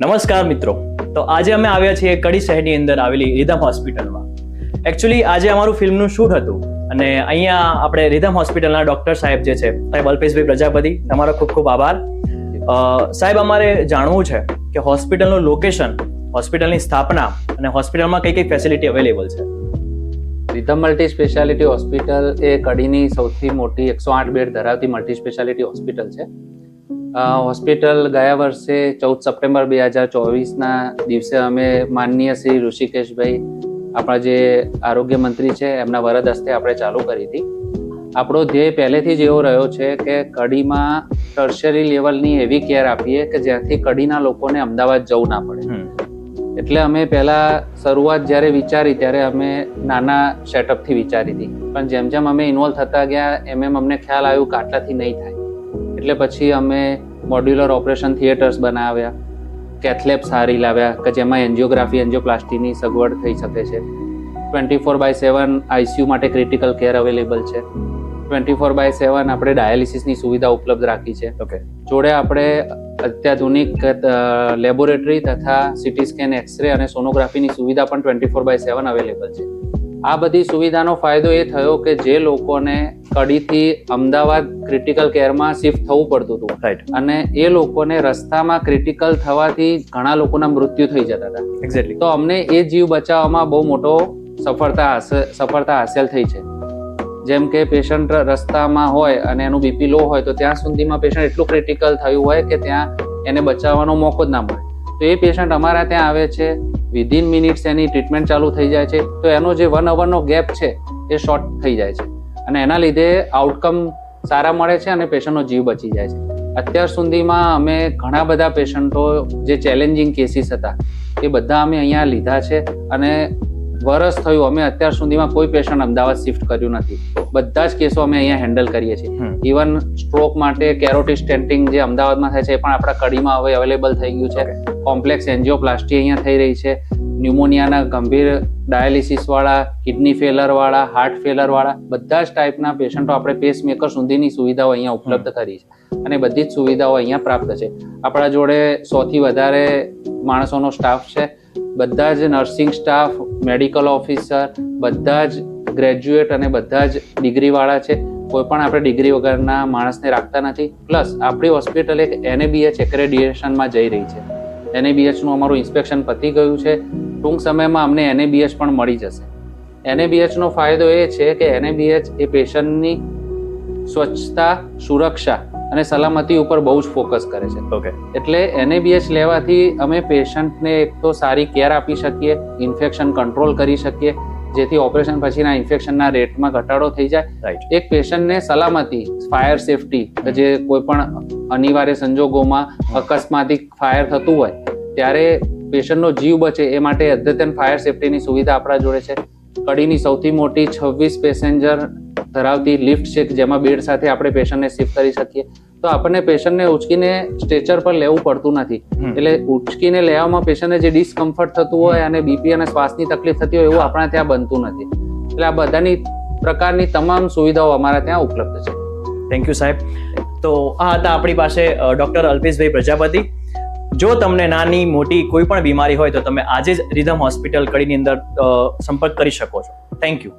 નમસ્કાર મિત્રો, તો આજે અમે આવ્યા છીએ કડી શહેરની અંદર આવેલી રિધમ હોસ્પિટલમાં. એકચ્યુઅલી આજે અમારું ફિલ્મનું શૂટ હતું અને અહીંયા આપણે રિધમ હોસ્પિટલના ડોક્ટર સાહેબ જે છે સાહેબ અલ્પેશભાઈ પ્રજાપતિ, તમારો ખૂબ ખૂબ આભાર. સાહેબ, અમારે જાણવું છે કે હોસ્પિટલનું લોકેશન, હોસ્પિટલની સ્થાપના અને હોસ્પિટલમાં કઈ કઈ ફેસિલિટી અવેલેબલ છે. રિધમ મલ્ટી સ્પેશિયાલિટી હોસ્પિટલ એ કડીની સૌથી મોટી 108 બેડ ધરાવતી મલ્ટી સ્પેશિયાલિટી હોસ્પિટલ છે. હોસ્પિટલ ગયા વર્ષે 14 સપ્ટેમ્બર 2024ના દિવસે અમે માનનીય શ્રી ઋષિકેશભાઈ, આપણા જે આરોગ્ય મંત્રી છે, એમના વરદ હસ્તે આપણે ચાલુ કરી હતી. આપણો ધ્યેય પહેલેથી જ એવો રહ્યો છે કે કડીમાં ટર્શરી લેવલની એવી કેર આપીએ કે જ્યાંથી કડીના લોકોને અમદાવાદ જવું ના પડે. એટલે અમે પહેલા શરૂઆત જ્યારે વિચારી ત્યારે અમે નાના સેટઅપથી વિચારી હતી, પણ જેમ જેમ અમે ઇન્વોલ્વ થતા ગયા એમ અમને ખ્યાલ આવ્યું કે આટલાથી નહીં થાય. એટલે પછી અમે મોડ્યુલર ઓપરેશન થિયેટર્સ બનાવ્યા, કેથલેબ સારી લાવ્યા કે જેમાં એન્જિયોગ્રાફી, એન્જિયોપ્લાસ્ટીની સગવડ થઈ શકે છે. 24/7 આઈસીયુ માટે ક્રિટિકલ કેર અવેલેબલ છે. 24/7 આપણે ડાયાલિસિસની સુવિધા ઉપલબ્ધ રાખી છે. ઓકે. જોડે આપણે અત્યાધુનિક લેબોરેટરી તથા સીટી સ્કેન, એક્સરે અને સોનોગ્રાફીની સુવિધા પણ 24/7 અવેલેબલ છે. આ બધી સુવિધાનો ફાયદો એ થયો કે જે લોકોને કડીથી અમદાવાદ ક્રિટિકલ કેરમાં શિફ્ટ થવું પડતું હતું, રાઈટ, અને એ લોકોને રસ્તામાં ક્રિટિકલ થવાથી ઘણા લોકોના મૃત્યુ થઈ જતા હતા. એક્ઝેક્ટલી. તો અમને એ જીવ બચાવવામાં બહુ મોટો સફળતા હાંસલ થઈ છે. જેમ કે પેશન્ટ રસ્તામાં હોય અને એનું બીપી લો હોય તો ત્યાં સુધીમાં પેશન્ટ એટલું ક્રિટિકલ થયું હોય કે ત્યાં એને બચાવવાનો મોકો જ ના મળે. તો એ પેશન્ટ અમારા ત્યાં આવે છે, વિધિન મિનિટ્સ એની ટ્રીટમેન્ટ ચાલુ થઈ જાય છે. તો એનો જે 1 અવરનો ગેપ છે એ શોર્ટ થઈ જાય છે અને એના લીધે આઉટકમ સારા મળે છે અને પેશન્ટનો જીવ બચી જાય છે. અત્યાર સુધીમાં અમે ઘણા બધા પેશન્ટો જે ચેલેન્જિંગ કેસીસ હતા એ બધા અમે અહીંયા લીધા છે અને વરસ થયું અમે અત્યાર સુધીમાં કોઈ પેશન્ટ અમદાવાદ શિફ્ટ કર્યું નથી. બધા જ કેસો અમે અહીંયા હેન્ડલ કરીએ છીએ. ઇવન સ્ટ્રોક માટે કેરોટિડ સ્ટેન્ટિંગ જે અમદાવાદમાં થાય છે એ પણ આપણા કડીમાં હવે અવેલેબલ થઈ ગયું છે. કોમ્પ્લેક્સ એન્જિયોપ્લાસ્ટી અહીંયા થઈ રહી છે. ન્યુમોનિયાના ગંભીર ડાયાલિસિસ વાળા, કિડની ફેલર વાળા, હાર્ટ ફેલર વાળા બધા જ ટાઈપના પેશન્ટો આપણે પેસમેકર સુધીની સુવિધાઓ અહીંયા ઉપલબ્ધ કરી છે અને બધી જ સુવિધાઓ અહીંયા પ્રાપ્ત છે. આપણા જોડે 100 થી વધારે માણસોનો સ્ટાફ છે. બધા જ નર્સિંગ સ્ટાફ, મેડિકલ ઓફિસર, બધા જ ગ્રેજ્યુએટ અને બધા જ ડિગ્રીવાળા છે. કોઈ પણ આપણે ડિગ્રી વગરના માણસને રાખતા નથી. પ્લસ આપણી હોસ્પિટલ એક NABH એક્રેડિટેશનમાં જઈ રહી છે. NABHનું અમારું ઇન્સ્પેક્શન પતી ગયું છે. ટૂંક સમયમાં અમને NABH પણ મળી જશે. NABHનો ફાયદો એ છે કે NABH એ પેશન્ટની સ્વચ્છતા, સુરક્ષા અને સલામતી ઉપર બહુ જ ફોકસ કરે છે. ઓકે. એટલે NABH લેવાથી અમે પેશન્ટને એક તો સારી કેર આપી શકીએ, ઇન્ફેક્શન કંટ્રોલ કરી શકીએ, જેથી ઓપરેશન પછીના ઇન્ફેક્શનના રેટમાં ઘટાડો થઈ જાય. રાઈટ. એક પેશન્ટને સલામતી, ફાયર સેફટી, કે જે કોઈ પણ અનિવાર્ય સંજોગોમાં અકસ્માતિક ફાયર થતું હોય ત્યારે પેશન્ટનો જીવ બચે એ માટે અદ્યતન ફાયર સેફટીની સુવિધા આપણા જોડે છે. કડીની સૌથી મોટી 26 પેસેન્જર ધરાવતી લિફ્ટ છે જેમાં બેડ સાથે આપણે પેશન્ટને શિફ્ટ કરી શકીએ. તો આપણને પેશન્ટને ઉચકીને સ્ટ્રેચર પર લેવું પડતું નથી. એટલે ઉચકીને લેવામાં પેશન્ટને જે ડિસ્કમ્ફર્ટ થતું હોય અને બીપી અને શ્વાસની તકલીફ થતી હોય એવું આપણા ત્યાં બનતું નથી. એટલે આ બધાની પ્રકારની તમામ સુવિધાઓ અમારા ત્યાં ઉપલબ્ધ છે. થેન્ક યુ સાહેબ. તો આ હતા આપણી પાસે ડોક્ટર અલ્પેશભાઈ પ્રજાપતિ. જો તમને નાની મોટી કોઈ પણ બીમારી હોય તો તમે આજે જ રિધમ હોસ્પિટલ કડીની અંદર સંપર્ક કરી શકો છો. Thank you.